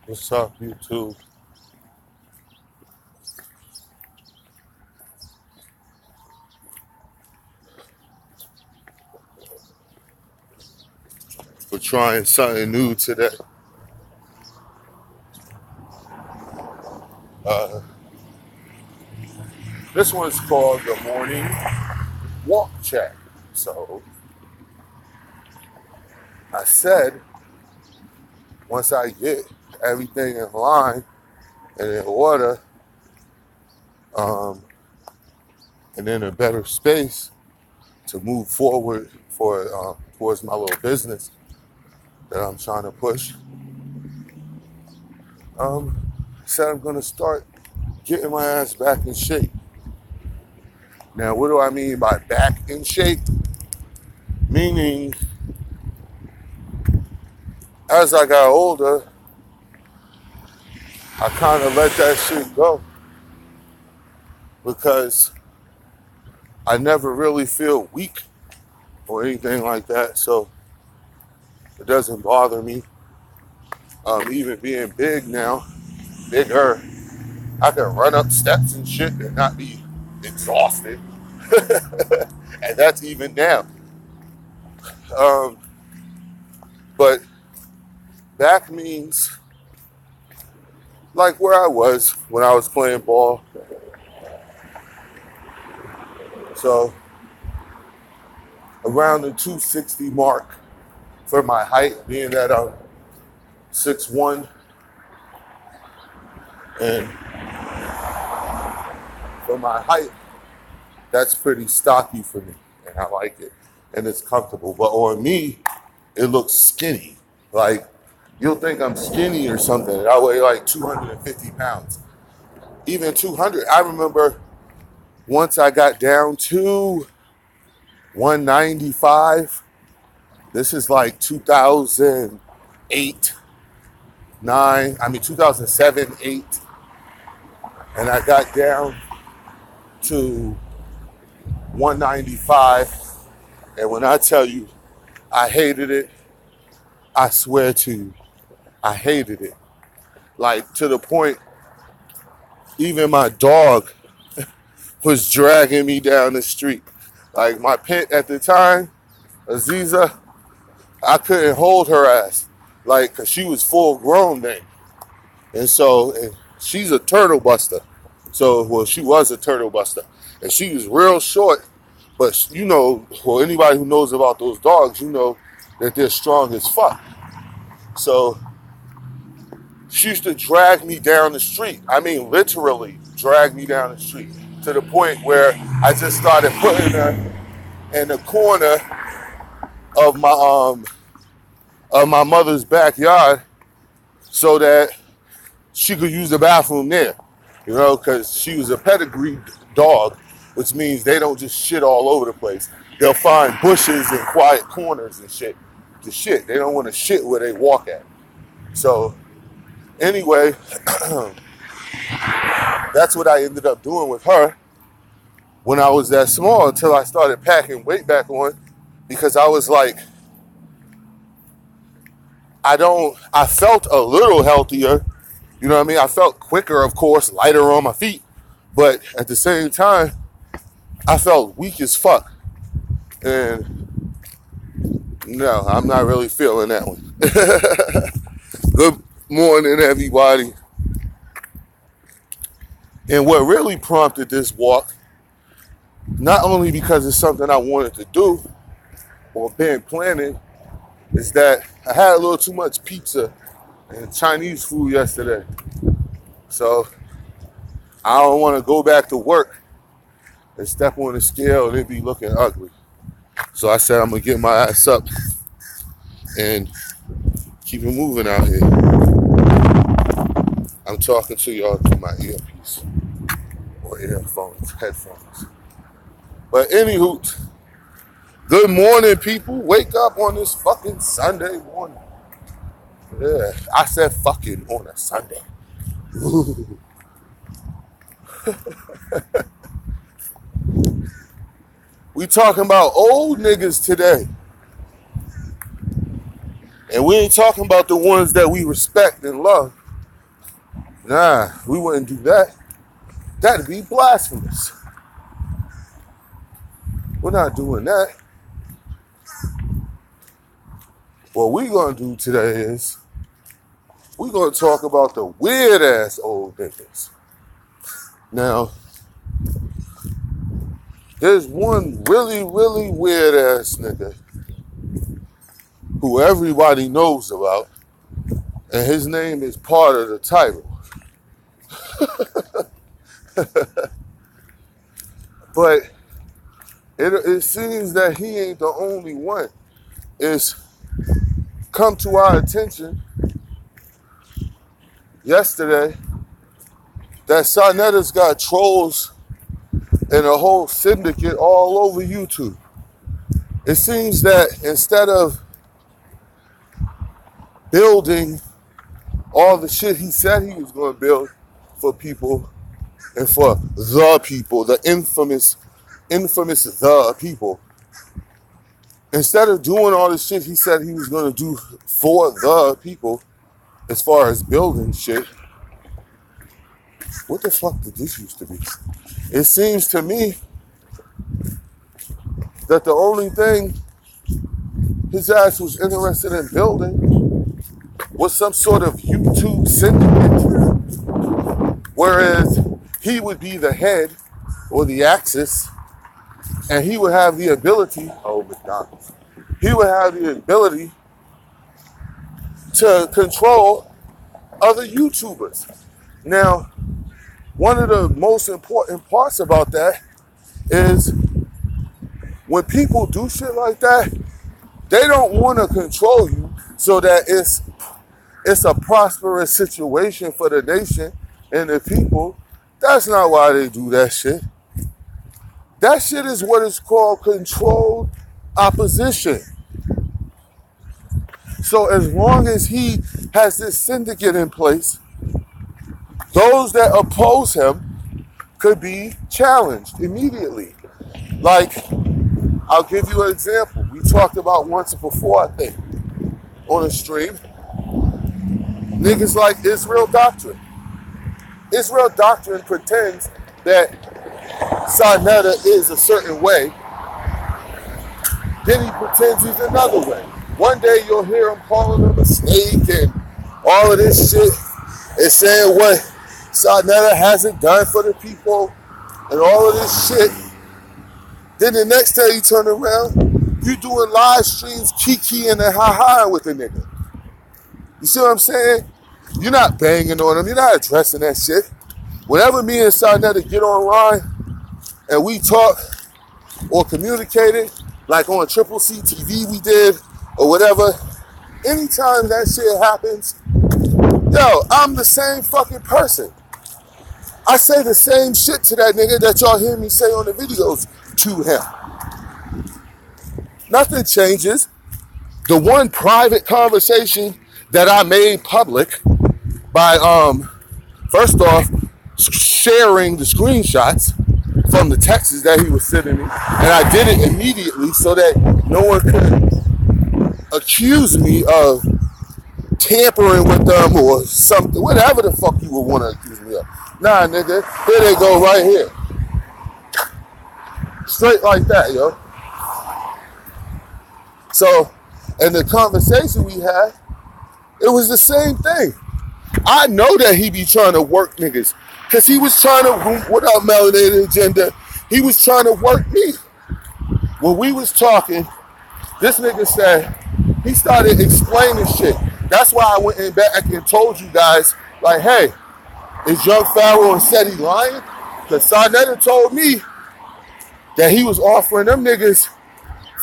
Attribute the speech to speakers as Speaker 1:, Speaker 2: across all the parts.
Speaker 1: What's up, YouTube? We're trying something new today. Uh, this one's called the morning walk chat. So I said, once I get everything in line and in order, um, and in a better space to move forward for towards my little business that I'm trying to push, I said I'm gonna start getting my ass back in shape. Now, what do I mean by back in shape? Meaning, as I got older, I kind of let that shit go because I never really feel weak or anything like that. So it doesn't bother me. Even being big now, bigger, I can run up steps and shit and not be exhausted. And that's even now. Um, but back means like where I was when I was playing ball. So around the 260 mark for my height, being that I'm 6'1", and for my height, that's pretty stocky for me, and I like it, and it's comfortable. But on me, it looks skinny. Like, you'll think I'm skinny or something, and I weigh like 250 pounds. Even 200. I remember once I got down to 195. This is like 2008, 2007, 8. And I got down to 195. And when I tell you I hated it, I swear to you, I hated it. Like, to the point, even my dog was dragging me down the street. Like, my pet at the time, Aziza, I couldn't hold her ass. Like, cause she was full grown then. And she's a turtle buster. She was a turtle buster. And she was real short, but anybody who knows about those dogs, you know that they're strong as fuck. So she used to drag me down the street. I mean, literally drag me down the street to the point where I just started putting her in the corner of my mother's backyard so that she could use the bathroom there, because she was a pedigreed dog, which means they don't just shit all over the place. They'll find bushes and quiet corners and shit to shit. They don't want to shit where they walk at. So anyway, that's what I ended up doing with her when I was that small until I started packing weight back on, because I was like, I felt a little healthier. You know what I mean? I felt quicker, of course, lighter on my feet. But at the same time, I felt weak as fuck. And no, I'm not really feeling that one. Good morning, everybody. And what really prompted this walk, not only because it's something I wanted to do or been planning, is that I had a little too much pizza and Chinese food yesterday. So I don't want to go back to work and step on the scale and it be looking ugly. So I said I'm going to get my ass up and keep it moving out here. I'm talking to y'all through my earpiece or headphones. But anywho, good morning, people. Wake up on this fucking Sunday morning. Yeah, I said fucking on a Sunday. Ooh. We talking about old niggas today. And we ain't talking about the ones that we respect and love. Nah, we wouldn't do that. That'd be blasphemous. We're not doing that. What we gonna do today is we gonna talk about the weird ass old niggas. Now, there's one really, really weird ass nigga who everybody knows about, and his name is part of the title. But it seems that he ain't the only one. It's come to our attention yesterday that Sarnetta's got trolls and a whole syndicate all over YouTube. It seems that instead of building all the shit he said he was going to build for people and for the people, the infamous the people, instead of doing all the shit he said he was going to do for the people, as far as building shit, what the fuck did this used to be? It seems to me that the only thing his ass was interested in building was some sort of YouTube syndicate, whereas he would be the head or the axis, and he would have the ability, McDonald's, he would have the ability to control other YouTubers. Now, one of the most important parts about that is when people do shit like that, they don't want to control you so that it's a prosperous situation for the nation and the people. That's not why they do that shit. That shit is what is called controlled opposition. So as long as he has this syndicate in place, those that oppose him could be challenged immediately. Like, I'll give you an example. We talked about once before, I think, on a stream. Niggas like Israel Doctrine. Israel Doctrine pretends that Sarnetta is a certain way. Then he pretends he's another way. One day you'll hear him calling him a snake and all of this shit and saying what Sarnetta hasn't done for the people and all of this shit. Then the next day you turn around, you doing live streams, kikiing and ha-ha with the nigga. You see what I'm saying? You're not banging on him. You're not addressing that shit. Whenever me and Sarnetta get online and we talk or communicated, like on Triple C TV we did or whatever, anytime that shit happens, yo, I'm the same fucking person. I say the same shit to that nigga that y'all hear me say on the videos to him. Nothing changes. The one private conversation that I made public by, first off, sharing the screenshots from the texts that he was sending me, and I did it immediately so that no one could accuse me of tampering with them or something, whatever the fuck you would want to accuse me of. Nah, nigga, here they go right here. Straight like that, yo. So, in the conversation we had, it was the same thing. I know that he be trying to work niggas, because he was trying to, without melanated agenda, he was trying to work me. When we was talking, this nigga said, he started explaining shit. That's why I went in back and told you guys, like, hey, is Young Pharaoh and said he lying? Because Sarnetta told me that he was offering them niggas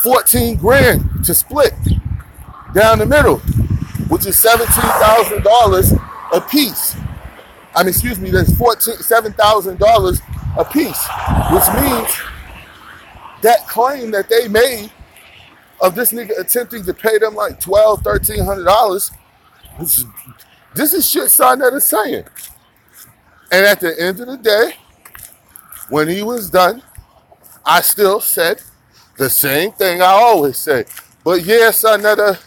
Speaker 1: 14 grand to split down the middle, which is $17,000 a piece. I mean, excuse me, that's $7,000 a piece, which means that claim that they made of this nigga attempting to pay them like $1,200, $1,300, this is shit Sarnetta's saying. And at the end of the day, when he was done, I still said the same thing I always say. But yeah, Sarnetta,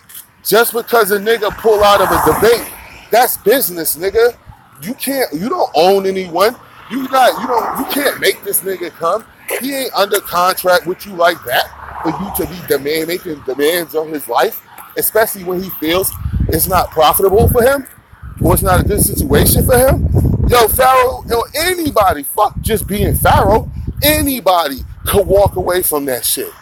Speaker 1: just because a nigga pull out of a debate, that's business, nigga. You don't own anyone. You can't make this nigga come. He ain't under contract with you like that for you to be making demands on his life, especially when he feels it's not profitable for him or it's not a good situation for him. Yo, Pharaoh, anybody, fuck just being Pharaoh, anybody could walk away from that shit.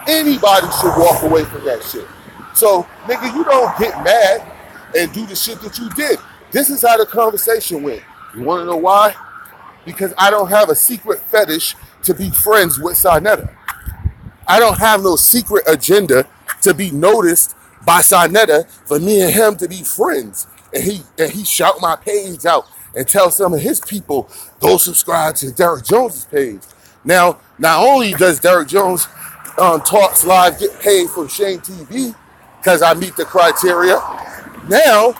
Speaker 1: Anybody should walk away from that shit. So, nigga, you don't get mad and do the shit that you did. This is how the conversation went. You want to know why? Because I don't have a secret fetish to be friends with Sarnetta. I don't have no secret agenda to be noticed by Sarnetta for me and him to be friends. And he shout my page out and tell some of his people, go subscribe to Derek Jones's page. Now, not only does Derek Jones Talks Live get paid from Shane TV because I meet the criteria, now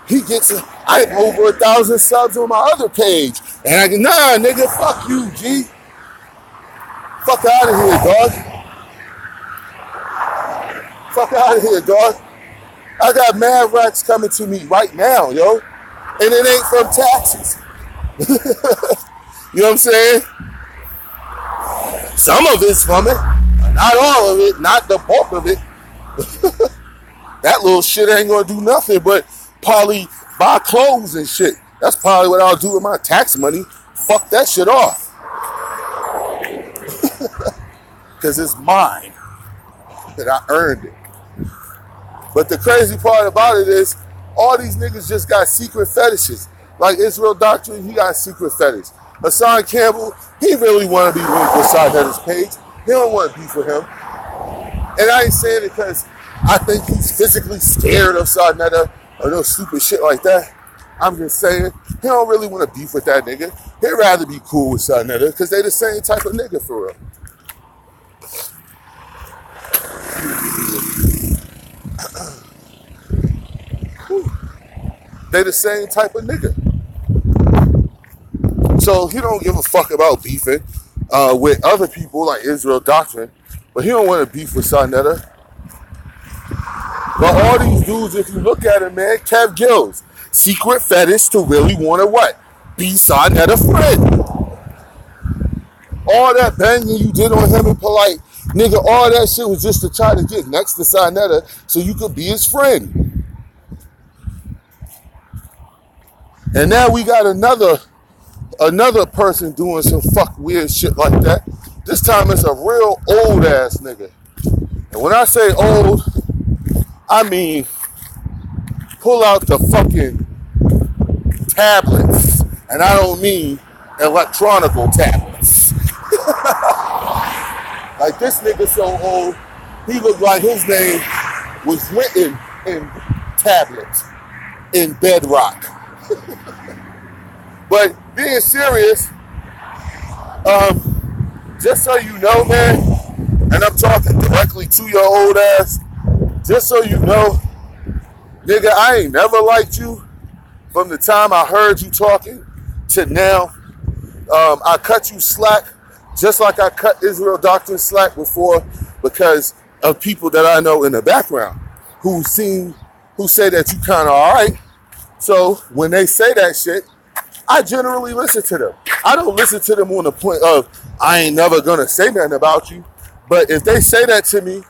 Speaker 1: he gets, I have over 1,000 subs on my other page. And I go, nah, nigga, fuck you, G. Fuck out of here, dog. Fuck out of here, dog. I got mad racks coming to me right now, yo. And it ain't from taxes. You know what I'm saying? Some of it's from it. Not all of it. Not the bulk of it. That little shit ain't gonna do nothing but probably buy clothes and shit. That's probably what I'll do with my tax money. Fuck that shit off. Because it's mine. That I earned it. But the crazy part about it is all these niggas just got secret fetishes. Like Israel Doctrine, he got secret fetish. Hassan Campbell, he really want to be linked with Sarnetta's page. He don't want to beef with him. And I ain't saying it because I think he's physically scared of Sarnetta or no stupid shit like that. I'm just saying he don't really want to beef with that nigga. He'd rather be cool with Sarnetta because they the same type of nigga for real. They the same type of nigga. So he don't give a fuck about beefing with other people like Israel Doctrine, but he don't want to beef with Sarnetta. But all these dudes, if you look at it, man, Kev Gills, secret fetish to really want to what? Be Sarnetta friend. All that banging you did on him and Polite, nigga, all that shit was just to try to get next to Sarnetta so you could be his friend. And now we got another person doing some fuck weird shit like that. This time it's a real old ass nigga. And when I say old, I mean pull out the fucking tablets. And I don't mean electronical tablets. Like this nigga so old, he looked like his name was written in tablets, in bedrock. But being serious, just so you know, man, and I'm talking directly to your old ass, just so you know, nigga, I ain't never liked you from the time I heard you talking to now. I cut you slack just like I cut Israel Doctrine slack before because of people that I know in the background who say that you kind of all right. So when they say that shit, I generally listen to them. I don't listen to them on the point of, I ain't never gonna say nothing about you. But if they say that to me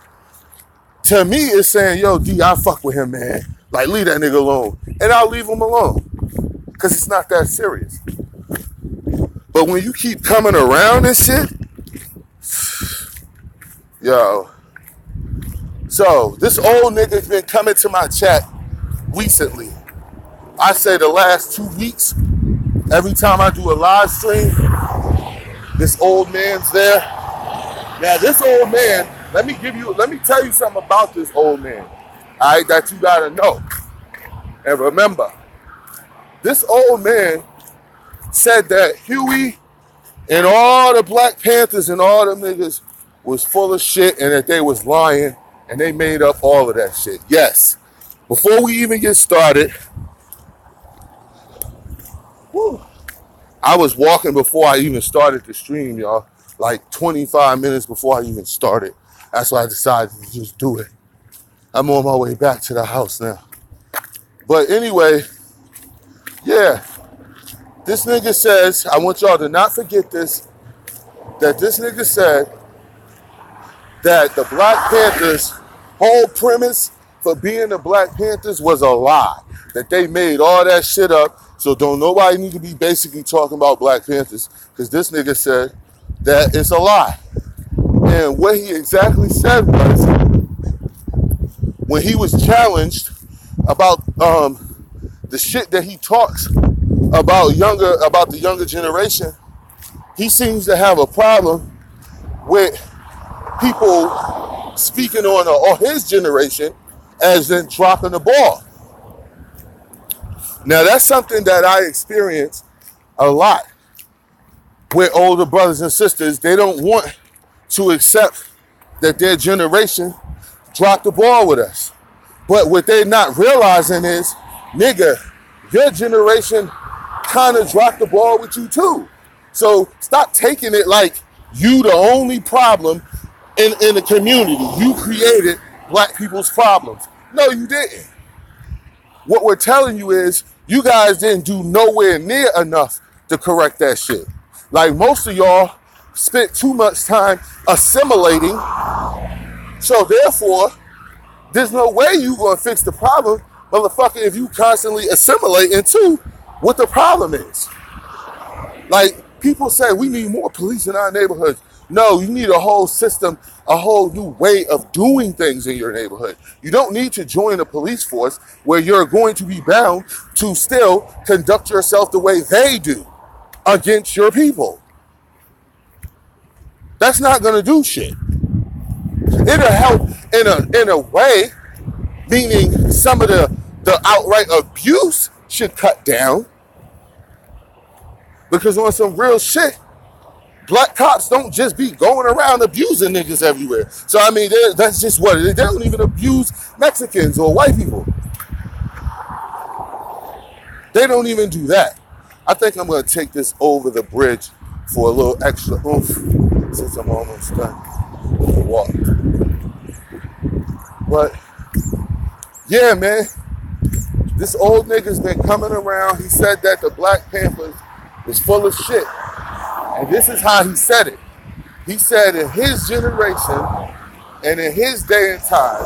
Speaker 1: it's saying, yo, D, I fuck with him, man. Like, leave that nigga alone. And I'll leave him alone. Because it's not that serious. But when you keep coming around and shit, yo. So, this old nigga's been coming to my chat recently. I say the last 2 weeks, every time I do a live stream, this old man's there. Now, this old man, let me tell you something about this old man, all right, that you gotta know. And remember, this old man said that Huey and all the Black Panthers and all them niggas was full of shit and that they was lying and they made up all of that shit. Yes. Before we even get started, I was walking before I even started the stream, y'all. Like 25 minutes before I even started. That's why I decided to just do it. I'm on my way back to the house now. But anyway, Yeah, this nigga says, I want y'all to not forget this, that this nigga said that the Black Panthers' whole premise for being the Black Panthers was a lie. That they made all that shit up, so don't nobody need to be basically talking about Black Panthers, because this nigga said that it's a lie. And what he exactly said was, when he was challenged about the shit that he talks about the younger generation, he seems to have a problem with people speaking on his generation as in dropping the ball. Now that's something that I experience a lot with older brothers and sisters. They don't want to accept that their generation dropped the ball with us. But what they're not realizing is, nigga, your generation kind of dropped the ball with you too. So stop taking it like you the only problem in the community. You created Black people's problems. No, you didn't. What we're telling you is, you guys didn't do nowhere near enough to correct that shit. Like, most of y'all spent too much time assimilating. So therefore, there's no way you gonna fix the problem, motherfucker, if you constantly assimilate into what the problem is. Like, people say we need more police in our neighborhoods. No, you need a whole system, a whole new way of doing things in your neighborhood. You don't need to join a police force where you're going to be bound to still conduct yourself the way they do against your people. That's not gonna do shit. It'll help in a way, meaning some of the outright abuse should cut down. Because on some real shit, Black cops don't just be going around abusing niggas everywhere. So I mean, that's just what it is. They don't even abuse Mexicans or white people. They don't even do that. I think I'm gonna take this over the bridge for a little extra oomph since I'm almost done with the walk. But yeah, man, this old nigga's been coming around. He said that the Black Panthers was full of shit. And this is how he said it. He said in his generation and in his day and time,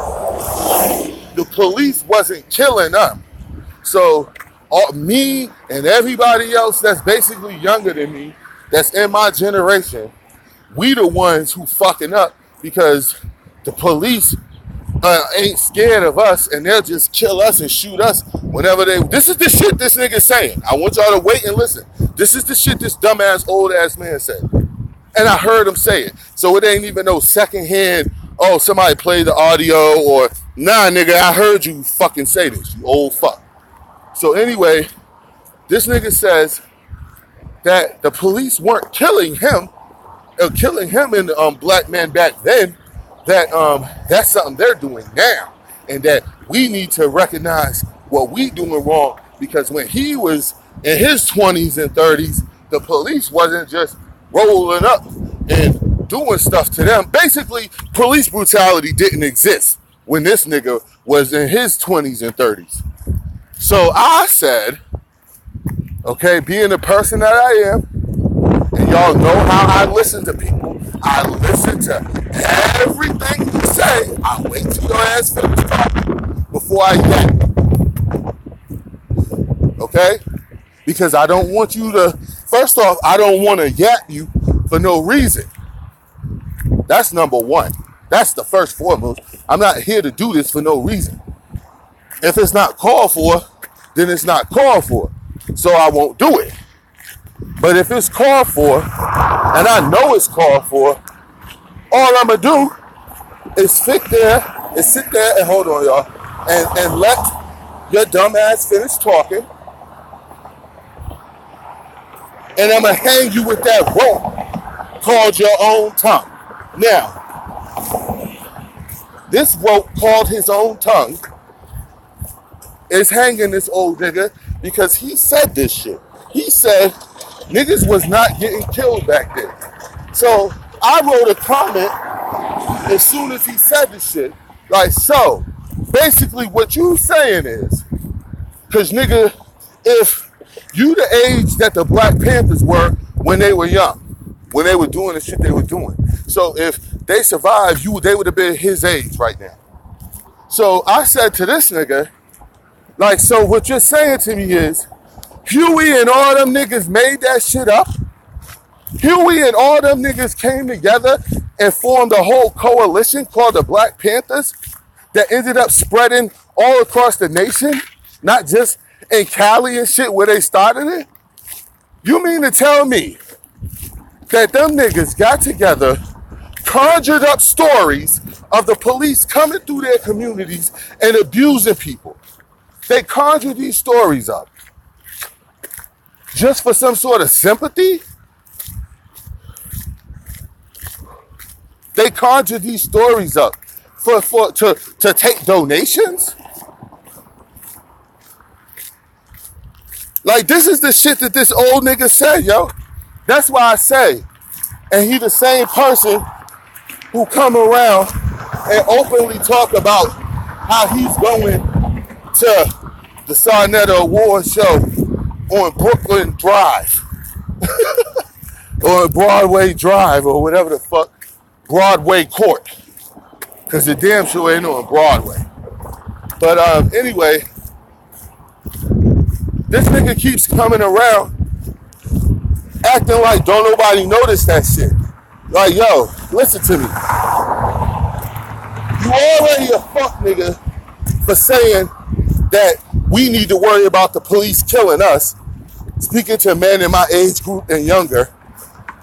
Speaker 1: the police wasn't killing them. So me and everybody else that's basically younger than me, that's in my generation, we the ones who fucking up because the police ain't scared of us and they'll just kill us and shoot us whenever they... This is the shit this nigga's saying. I want y'all to wait and listen. This is the shit this dumbass old ass man said. And I heard him say it. So it ain't even no secondhand, oh, somebody played the audio or, nah, nigga, I heard you fucking say this, you old fuck. So anyway, this nigga says that the police weren't killing him and the black man back then, that that's something they're doing now, and that we need to recognize what we doing wrong, because when he was in his 20s and 30s, the police wasn't just rolling up and doing stuff to them. Basically, police brutality didn't exist when this nigga was in his 20s and 30s. So I said, okay, being the person that I am, and y'all know how I listen to people, I listen to everything you say. I wait till your ass finish talking before I yap. Okay? Because I don't want you to, first off, I don't want to yap you for no reason. That's number one. That's the first foremost. I'm not here to do this for no reason. If it's not called for, then it's not called for. So I won't do it. But if it's called for, and I know it's called for, all I'm going to do is sit there and hold on, y'all, and let your dumb ass finish talking. And I'm going to hang you with that rope called your own tongue. Now, this rope called his own tongue is hanging this old nigga because he said this shit. He said niggas was not getting killed back then. So I wrote a comment as soon as he said this shit. Like, so basically what you saying is, because nigga, if You the age that the Black Panthers were when they were young, when they were doing the shit they were doing. So if they survived, they would have been his age right now. So I said to this nigga, like, so what you're saying to me is, Huey and all them niggas made that shit up? Huey and all them niggas came together and formed a whole coalition called the Black Panthers that ended up spreading all across the nation, not just in Cali and shit where they started it? You mean to tell me that them niggas got together, conjured up stories of the police coming through their communities and abusing people? They conjured these stories up just for some sort of sympathy? They conjured these stories up to take donations? Like, this is the shit that this old nigga said, yo. That's why I say, and he the same person who come around and openly talk about how he's going to the Sarnetta Award show on Brooklyn Drive or Broadway Drive or whatever the fuck, Broadway Court, because the damn show ain't on Broadway. But anyway, this nigga keeps coming around acting like don't nobody notice that shit. Like, yo, listen to me. You already a fuck nigga for saying that we need to worry about the police killing us, speaking to men in my age group and younger,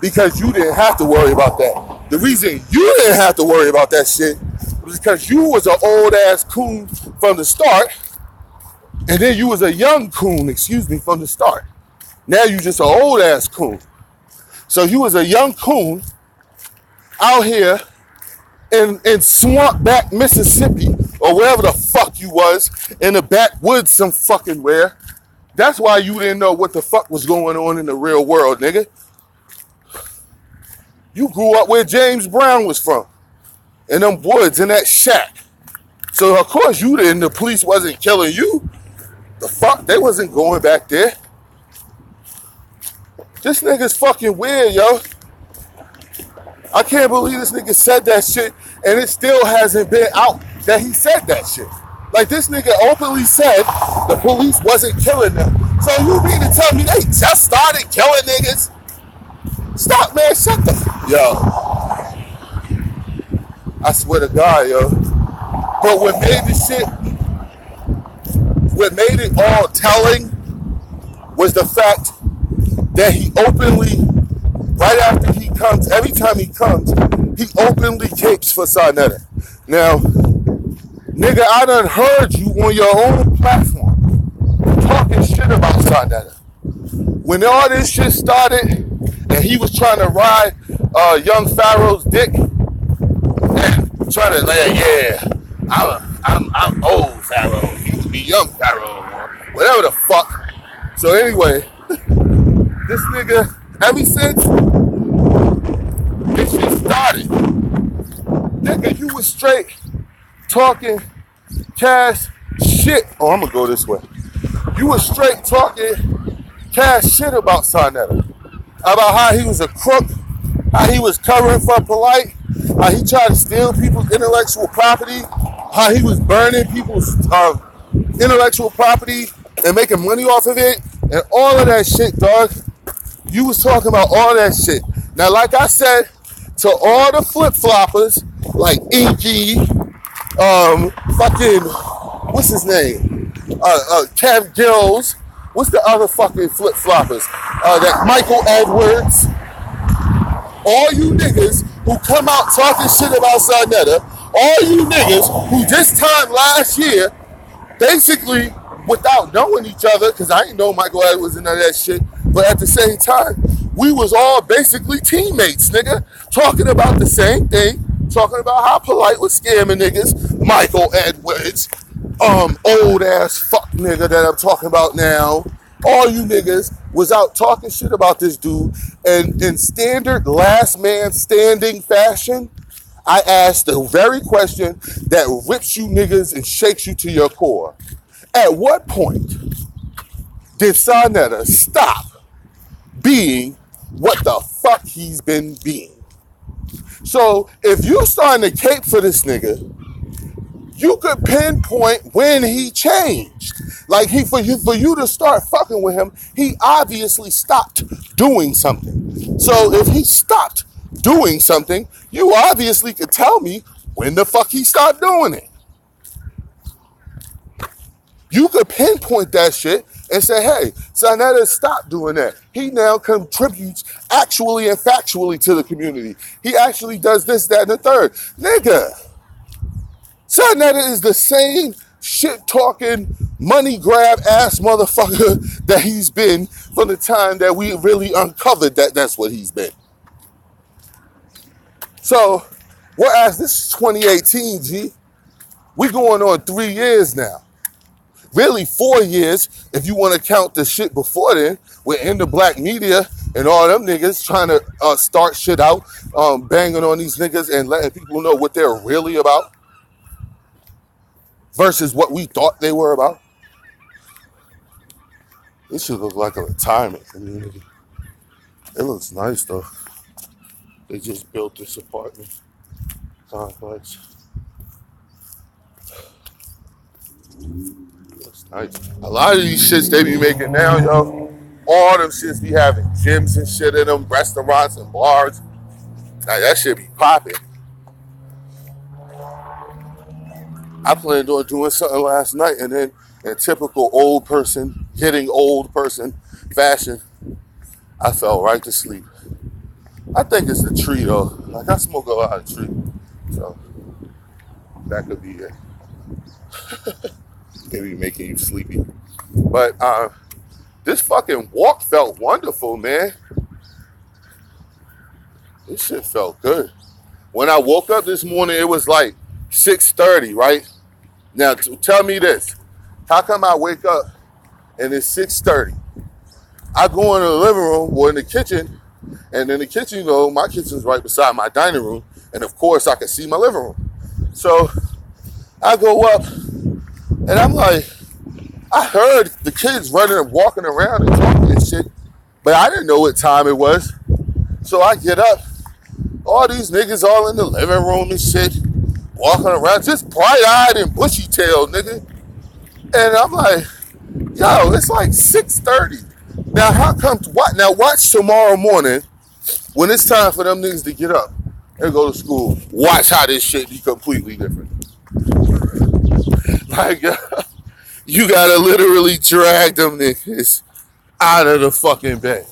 Speaker 1: because you didn't have to worry about that. The reason you didn't have to worry about that shit was because you was an old ass coon from the start, and then you was a young coon, from the start. Now you just an old ass coon. So you was a young coon out here in swamp back Mississippi, or wherever the fuck you was, in the backwoods some fucking where. That's why you didn't know what the fuck was going on in the real world, nigga. You grew up where James Brown was from, in them woods, in that shack. So of course the police wasn't killing you. The fuck, they wasn't going back there. This nigga's fucking weird, yo. I can't believe this nigga said that shit and it still hasn't been out that he said that shit. Like, this nigga openly said the police wasn't killing them. So you mean to tell me they just started killing niggas? Stop, man, shut the yo. I swear to God, yo. But what made it all telling was the fact that he openly, right after he comes, every time he comes, he openly capes for Sarnetta. Now, nigga, I done heard you on your own platform talking shit about Sarnetta. When all this shit started and he was trying to ride young Pharaoh's dick, and trying to I'm old Pharaoh, he used to be young Pharaoh, or whatever the fuck. So anyway, this nigga, ever since this shit started, nigga, you was straight talking cash shit. Oh, I'm gonna go this way. You was straight talking cash shit about Sarnetta. About how he was a crook, how he was covering for Polite, how he tried to steal people's intellectual property, how he was burning people's intellectual property and making money off of it, and all of that shit, dog. You was talking about all that shit. Now, like I said, to all the flip-floppers, like Inky, fucking, what's his name? Kev Gills. What's the other fucking flip-floppers? That Michael Edwards. All you niggas who come out talking shit about Sarnetta, all you niggas who this time last year, basically, without knowing each other, because I ain't know Michael Edwards and none of that shit, but at the same time, we was all basically teammates, nigga, talking about the same thing, talking about how Polite was scamming niggas. Michael Edwards, old ass fuck nigga that I'm talking about now. All you niggas was out talking shit about this dude, and in standard last man standing fashion, I asked the very question that rips you niggas and shakes you to your core. At what point did Sarnetta stop being what the fuck he's been being. So if you starting to cape for this nigga, you could pinpoint when he changed. Like for you to start fucking with him, he obviously stopped doing something. So if he stopped doing something, you obviously could tell me when the fuck he stopped doing it. You could pinpoint that shit and say, hey, Sarnetta stopped doing that. He now contributes actually and factually to the community. He actually does this, that, and the third. Nigga, Sarnetta is the same shit-talking, money-grab ass motherfucker that he's been from the time that we really uncovered that that's what he's been. So, whereas this is 2018, G, we going on 3 years now. Really 4 years, if you want to count the shit before then, we're in the black media and all them niggas trying to start shit out, banging on these niggas and letting people know what they're really about versus what we thought they were about. This should look like a retirement community. It looks nice though. They just built this apartment complex. Nice. A lot of these shits they be making now, yo, all them shits be having gyms and shit in them, restaurants and bars. Like, that shit be popping. I planned on doing something last night, and then in typical old person, hitting old person fashion, I fell right to sleep. I think it's the tree, though. Like, I smoke a lot of tree, so that could be it. Maybe making you sleepy. But this fucking walk felt wonderful, man. This shit felt good. When I woke up this morning, it was like 6:30, right? Now, tell me this. How come I wake up and it's 6:30? I go in the living room or in the kitchen, and in the kitchen, you know, my kitchen's right beside my dining room, and of course, I can see my living room. So I go up, and I'm like, I heard the kids running and walking around and talking and shit, but I didn't know what time it was. So I get up, all these niggas all in the living room and shit, walking around, just bright-eyed and bushy-tailed, nigga. And I'm like, yo, it's like 6:30. Now, how come, now watch tomorrow morning, when it's time for them niggas to get up and go to school, watch how this shit be completely different. Like, you gotta literally drag them niggas out of the fucking bed.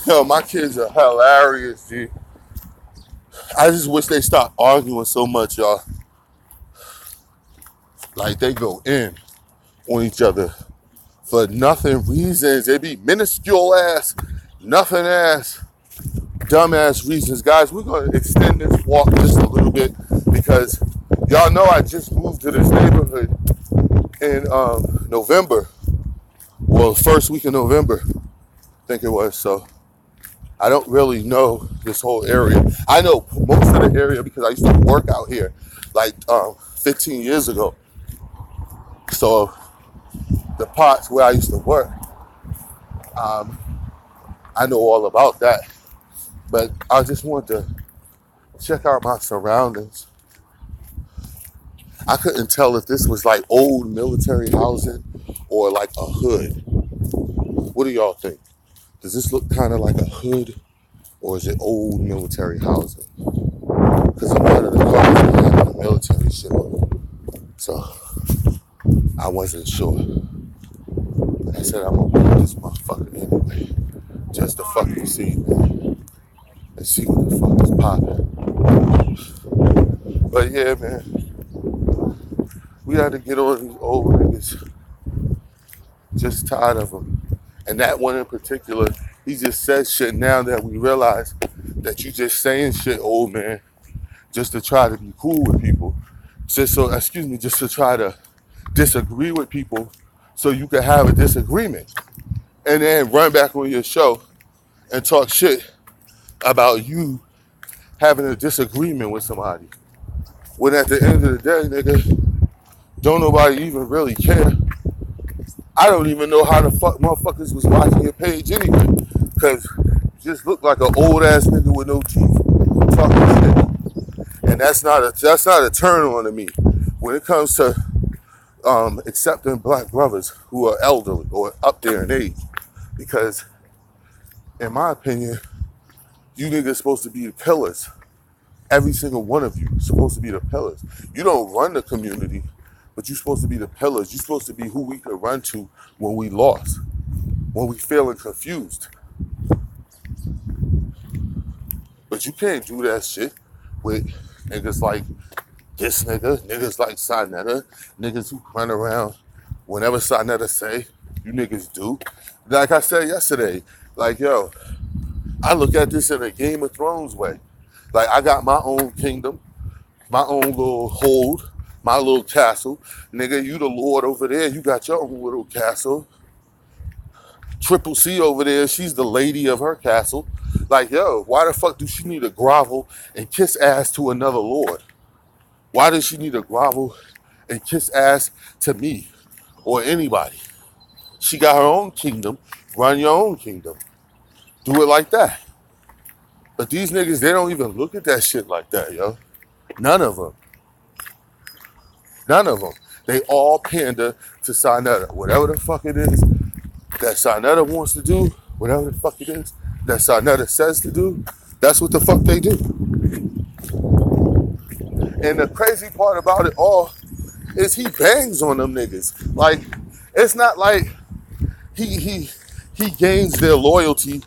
Speaker 1: Yo, my kids are hilarious, G. I just wish they stopped arguing so much, y'all. Like, they go in on each other for nothing reasons. They be minuscule ass, nothing ass, dumb ass reasons. Guys, we're gonna extend this walk just a little bit because y'all know I just moved to this neighborhood in November. Well, first week of November, I think it was. So I don't really know this whole area. I know most of the area because I used to work out here like 15 years ago. So the parts where I used to work, I know all about that. But I just wanted to check out my surroundings. I couldn't tell if this was like old military housing or like a hood. What do y'all think? Does this look kind of like a hood or is it old military housing? Because a lot of the cars had the military shit on them. So I wasn't sure. But I said I'm gonna move this motherfucker anyway. Just to fucking see, man. And see what the fuck is popping. But yeah, man. We had to get on these old niggas. Just tired of them. And that one in particular, he just says shit now that we realize that you just saying shit, old man, just to try to be cool with people. Just to try to disagree with people so you can have a disagreement. And then run back on your show and talk shit about you having a disagreement with somebody. When at the end of the day, nigga, don't nobody even really care. I don't even know how the fuck motherfuckers was watching your page anyway. Because you just look like an old ass nigga with no teeth. Talking shit. And that's not a turn on to me. When it comes to accepting black brothers who are elderly or up there in age. Because in my opinion, you niggas supposed to be the pillars. Every single one of you is supposed to be the pillars. You don't run the community, but you're supposed to be the pillars. You're supposed to be who we could run to when we lost, when we feeling confused. But you can't do that shit with niggas like this nigga, niggas like Sinetta, niggas who run around whenever Sinetta say, you niggas do. Like I said yesterday, like, yo, I look at this in a Game of Thrones way. Like, I got my own kingdom, my own little hold, my little castle. Nigga, you the lord over there, you got your own little castle. Triple C over there, she's the lady of her castle. Like, yo, why the fuck do she need to grovel and kiss ass to another lord? Why does she need to grovel and kiss ass to me or anybody? She got her own kingdom. Run your own kingdom. Do it like that. But these niggas, they don't even look at that shit like that, yo. None of them. None of them. They all pander to Sinetta. Whatever the fuck it is that Sinetta wants to do, whatever the fuck it is that Sinetta says to do, that's what the fuck they do. And the crazy part about it all is he bangs on them niggas. Like, it's not like he gains their loyalty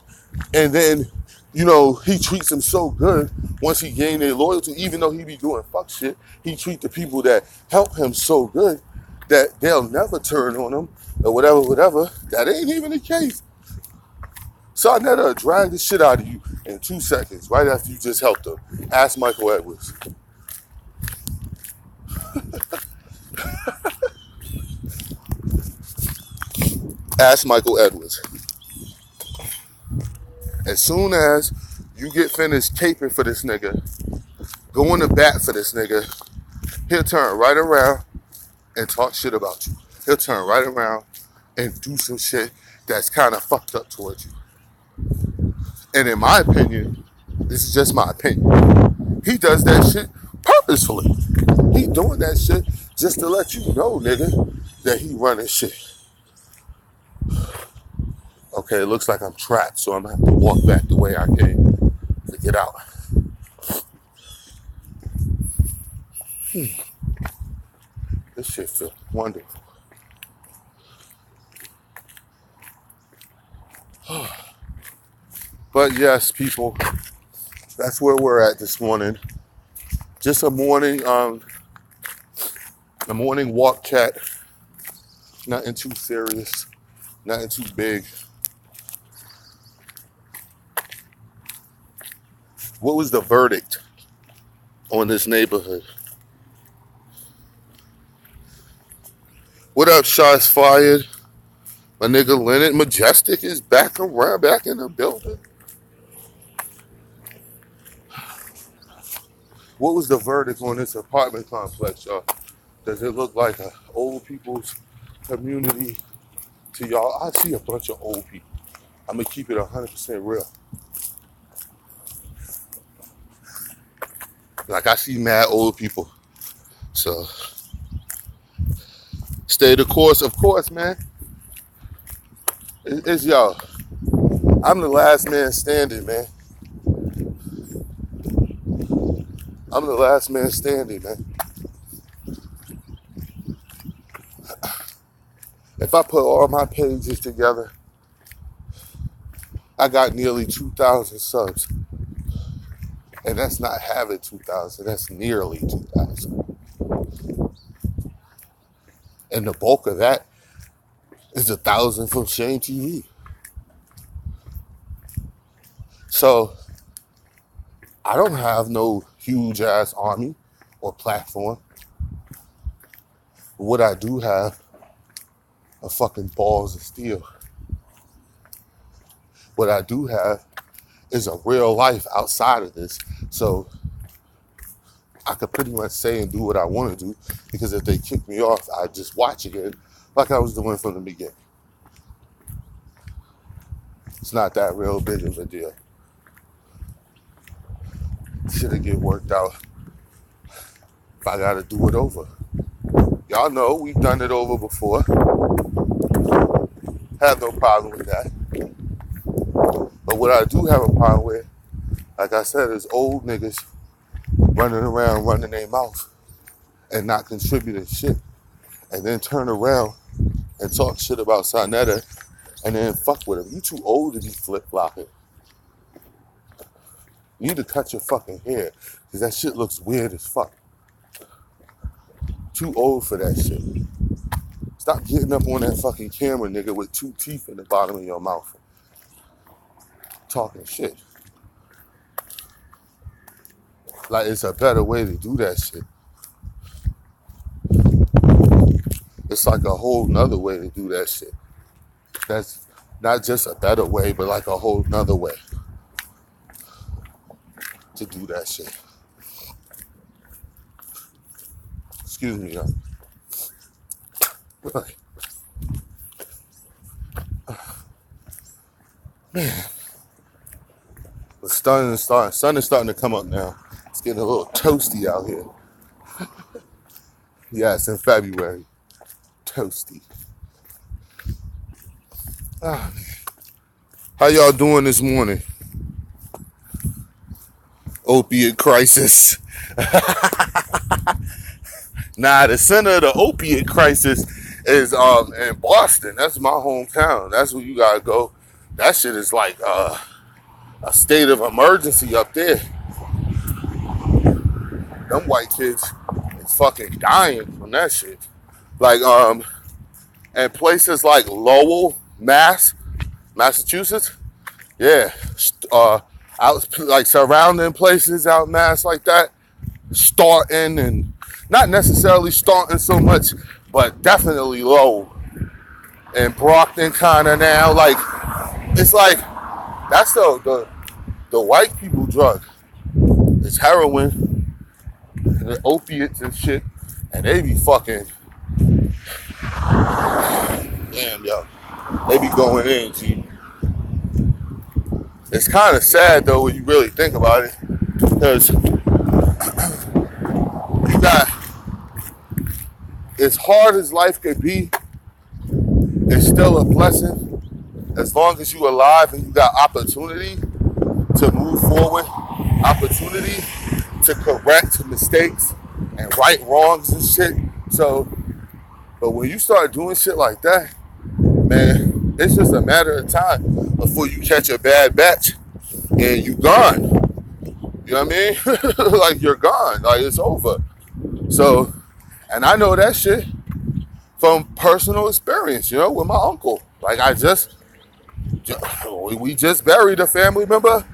Speaker 1: and then, you know, he treats them so good once he gained their loyalty, even though he be doing fuck shit, he treat the people that help him so good that they'll never turn on him or whatever. That ain't even the case. Sarnetta drag the shit out of you in 2 seconds, right after you just helped them. Ask Michael Edwards. Ask Michael Edwards. As soon as you get finished caping for this nigga, going to bat for this nigga, he'll turn right around and talk shit about you. He'll turn right around and do some shit that's kind of fucked up towards you. And in my opinion, this is just my opinion, he does that shit purposefully. He doing that shit just to let you know, nigga, that he running shit. Okay, it looks like I'm trapped, so I'm gonna have to walk back the way I came to get out. This shit feels wonderful. But yes, people, that's where we're at this morning. Just a morning walk chat. Nothing too serious, nothing too big. What was the verdict on this neighborhood? What up, shots fired? My nigga Leonard Majestic is back around, back in the building. What was the verdict on this apartment complex, y'all? Does it look like an old people's community to y'all? I see a bunch of old people. I'm gonna keep it 100% real. Like, I see mad old people. So, stay the course, of course, man. It's y'all. I'm the last man standing, man. I'm the last man standing, man. If I put all my pages together, I got nearly 2,000 subs. And that's not having 2,000, that's nearly 2,000. And the bulk of that is 1,000 from Shane TV. So, I don't have no huge ass army or platform. What I do have are fucking balls of steel. What I do have is a real life outside of this. So I could pretty much say and do what I want to do, because if they kick me off, I just watch again like I was doing from the beginning. It's not that real big of a deal. Shit'll get worked out if I gotta do it over. Y'all know we've done it over before. Have no problem with that. But what I do have a problem with, like I said, is old niggas running around running their mouth and not contributing shit. And then turn around and talk shit about Sonetta and then fuck with him. You too old to be flip-flopping. You need to cut your fucking hair because that shit looks weird as fuck. Too old for that shit. Stop getting up on that fucking camera, nigga, with 2 teeth in the bottom of your mouth. Talking shit. Like it's a better way to do that shit. It's like a whole nother way to do that shit. That's not just a better way, but like a whole nother way to do that shit. Excuse me, y'all. Man. The sun is starting to come up now. It's getting a little toasty out here. Yeah, it's in February. Toasty. Ah, man. How y'all doing this morning? Opiate crisis. Nah, the center of the opiate crisis is in Boston. That's my hometown. That's where you gotta go. That shit is like a state of emergency up there. Them white kids is fucking dying from that shit. Like and places like Lowell, Massachusetts. Yeah, out like surrounding places out Mass like that, starting and not necessarily starting so much, but definitely low. And Brockton kind of now, like it's like that's the white people drug. It's heroin, and the opiates and shit, and they be fucking. Damn, yo, they be going in, G. It's kind of sad though when you really think about it, because you got, as hard as life could be, it's still a blessing as long as you're alive and you got opportunity to move forward, opportunity to correct mistakes and right wrongs and shit. So, but when you start doing shit like that, man, it's just a matter of time before you catch a bad batch and you gone. You know what I mean? Like you're gone. Like it's over. So, and I know that shit from personal experience, you know, with my uncle. Like we just buried a family member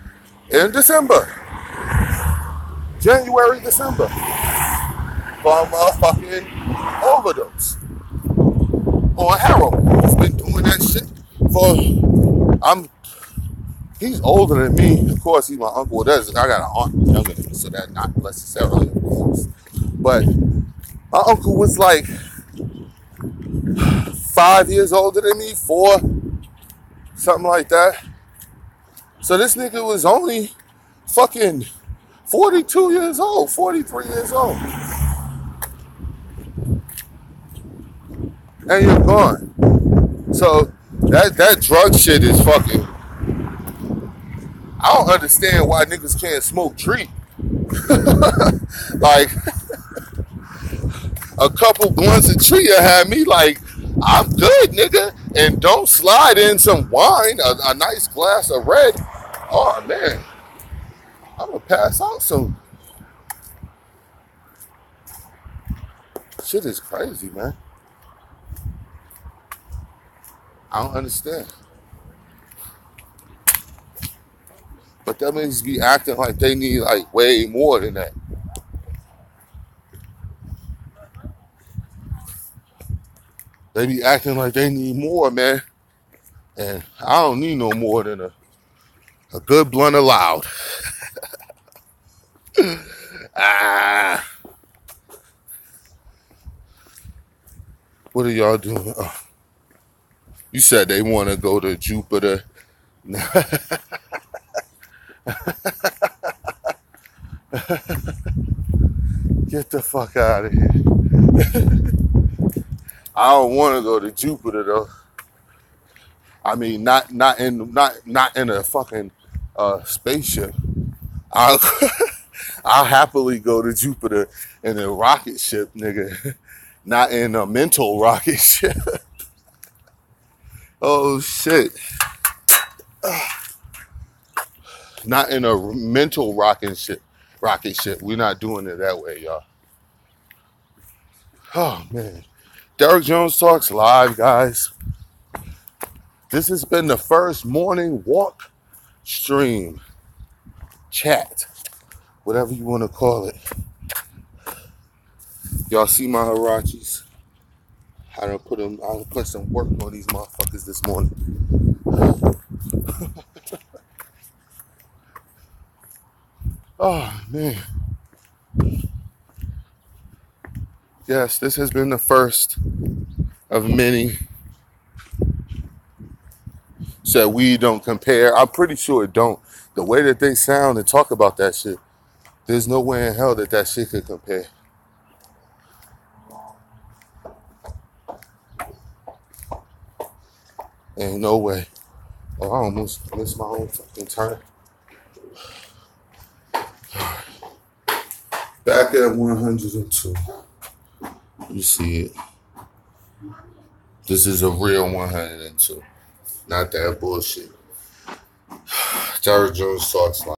Speaker 1: in December. January, December. From a fucking overdose on heroin. He's been doing that shit he's older than me. Of course, he's my uncle. I got an aunt who's younger than me, so that's not necessarily a close. But my uncle was like 5 years older than me, 4, something like that. So this nigga was only fucking 42 years old, 43 years old. And you're gone. So that drug shit is fucking. I don't understand why niggas can't smoke tree. Like a couple blunts of tree had me like, I'm good, nigga. And don't slide in some wine, a nice glass of red. Oh man, I'm gonna pass out soon. Shit is crazy, man. I don't understand. But that means be acting like they need like way more than that. They be acting like they need more, man. And I don't need no more than a good blunt of loud. What are y'all doing? Oh. You said they want to go to Jupiter Get the fuck out of here. I don't want to go to Jupiter though. I mean, not in a fucking spaceship. I'll I'll happily go to Jupiter in a rocket ship, nigga. Not in a mental rocket ship. Oh shit. Not in a mental rocket ship. Rocket ship. We're not doing it that way, y'all. Oh man. Derek Jones Talks live, guys. This has been the first morning walk stream chat, whatever you want to call it. Y'all see my Hirachis? I done put some work on these motherfuckers this morning. Oh man. Yes, this has been the first of many. Said we don't compare. I'm pretty sure it don't. The way that they sound and talk about that shit, there's no way in hell that shit could compare. Ain't no way. Oh, I almost missed my own fucking turn. Back at 102. You see it. This is a real 102. Not that bullshit. Jared Jones Talks live.